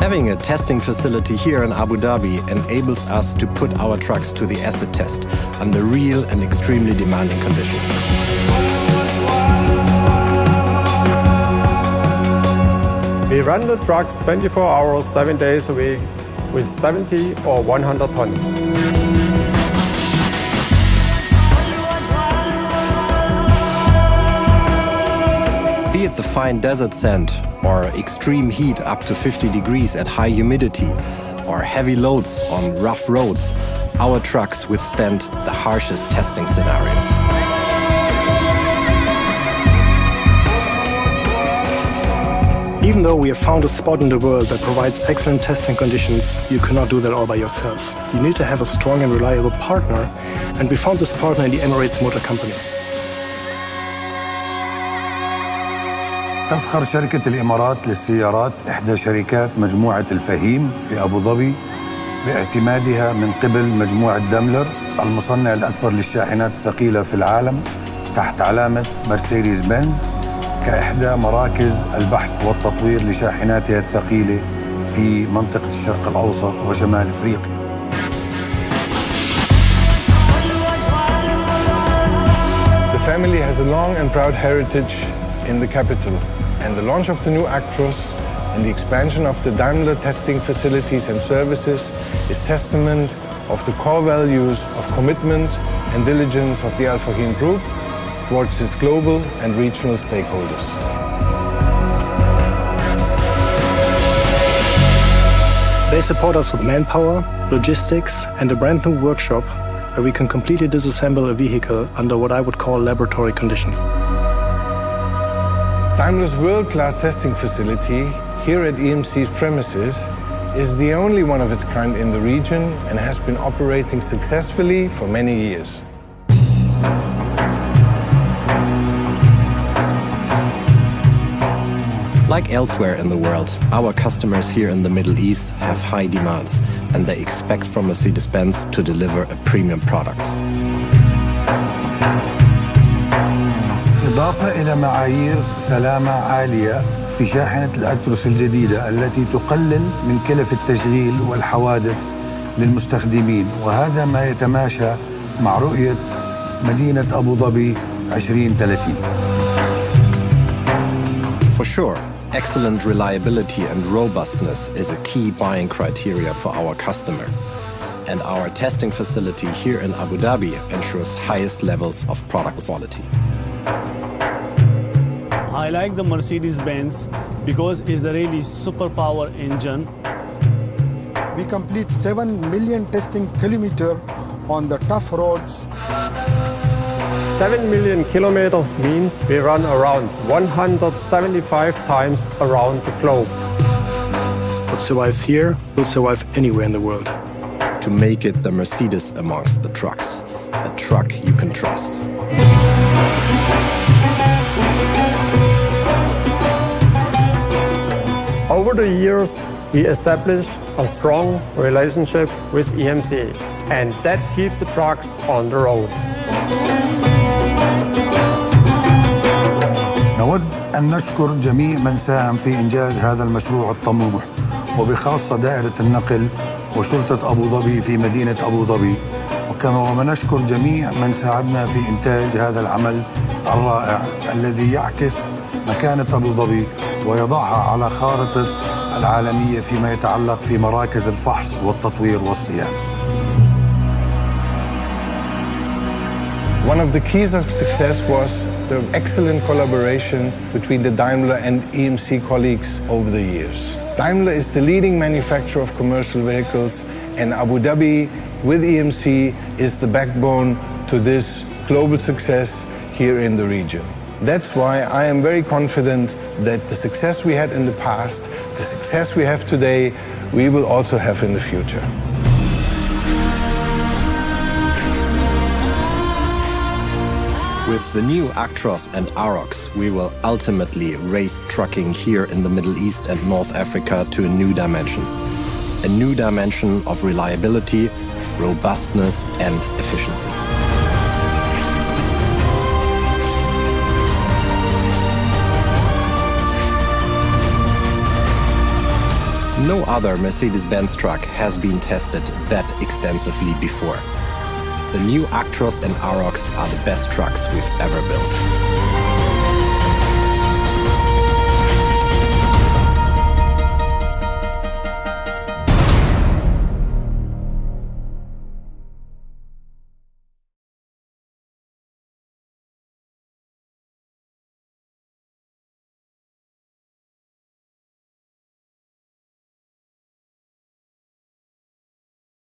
Having a testing facility here in Abu Dhabi enables us to put our trucks to the acid test under real and extremely demanding conditions. We run the trucks 24 hours, 7 days a week with 70 or 100 tons. Be it the fine desert sand or extreme heat up to 50 degrees at high humidity or heavy loads on rough roads, our trucks withstand the harshest testing scenarios. Even though we have found a spot in the world that provides excellent testing conditions, you cannot do that all by yourself. You need to have a strong and reliable partner, and we found this partner in the Emirates Motor Company. تفخر شركة الإمارات للسيارات إحدى شركات مجموعة الفهيم في أبو ظبي باعتمادها من قبل مجموعة داملر المصنع الأكبر للشاحنات الثقيلة في العالم تحت علامة مرسيدس بنز كإحدى مراكز البحث والتطوير لشاحناتها الثقيلة في منطقة الشرق الأوسط وشمال أفريقيا. The family has a long and proud heritage in the capital, and the launch of the new Actros and the expansion of the Daimler testing facilities and services is testament of the core values of commitment and diligence of the Al Fahim Group towards its global and regional stakeholders. They support us with manpower, logistics, and a brand new workshop where we can completely disassemble a vehicle under what I would call laboratory conditions. Daimler's world-class testing facility here at EMC's premises is the only one of its kind in the region and has been operating successfully for many years. Like elsewhere in the world, our customers here in the Middle East have high demands, and they expect from Mercedes-Benz to deliver a premium product. إضافة إلى معايير سلامة عالية في شاحنة الأكتروس الجديدة التي تقلل من كلف التشغيل والحوادث للمستخدمين، وهذا ما يتماشى مع رؤية مدينة أبو ظبي 2030. For sure, excellent reliability and robustness is a key buying criteria for our customer. And our testing facility here in Abu Dhabi ensures highest levels of product quality. I like the Mercedes-Benz because it's a really superpower engine. We complete 7 million testing kilometers on the tough roads. 7 million kilometers means we run around 175 times around the globe. What survives here will survive anywhere in the world. To make it the Mercedes amongst the trucks, a truck you can trust. Over the years, we established a strong relationship with EMC, and that keeps the trucks on the road. نود أن نشكر جميع من ساهم في إنجاز هذا المشروع الطموح، وبخاصة دائرة النقل وشرطة أبو ظبي في مدينة أبو ظبي، وكما نشكر جميع من ساعدنا في إنتاج هذا العمل الرائع الذي يعكس مكانة أبو ظبي ويضعها على خارطة العالمية فيما يتعلق في مراكز الفحص والتطوير والصيانة. One of the keys of success was the excellent collaboration between the Daimler and EMC colleagues over the years. Daimler is the leading manufacturer of commercial vehicles, and Abu Dhabi with EMC is the backbone to this global success here in the region. That's why I am very confident that the success we had in the past, the success we have today, we will also have in the future. With the new Actros and Arocs, we will ultimately raise trucking here in the Middle East and North Africa to a new dimension. A new dimension of reliability, robustness, and efficiency. No other Mercedes-Benz truck has been tested that extensively before. The new Actros and Arocs are the best trucks we've ever built.